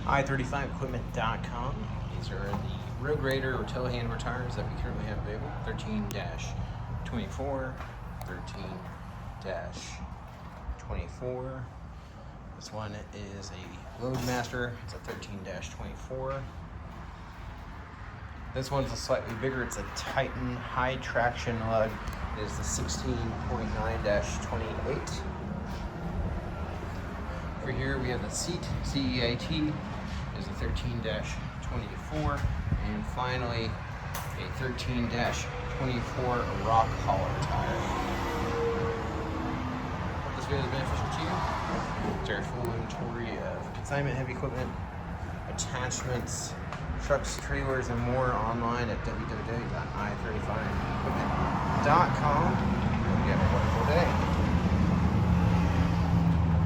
i35equipment.com. These are the Roadgrader or Telehandler tires that we currently have available. 13-24, 13-24. This one is a Loadmaster. It's a 13-24. This one's a slightly bigger. It's a Titan high traction lug. It is the 16.9-28. Over here we have the seat, CEIT is a 13-24, and finally a 13-24 rock hauler tire. Hope this video is beneficial to you. There's our full inventory of consignment heavy equipment, attachments, trucks, trailers, and more online at www.i35equipment.com. Hope you have a wonderful day.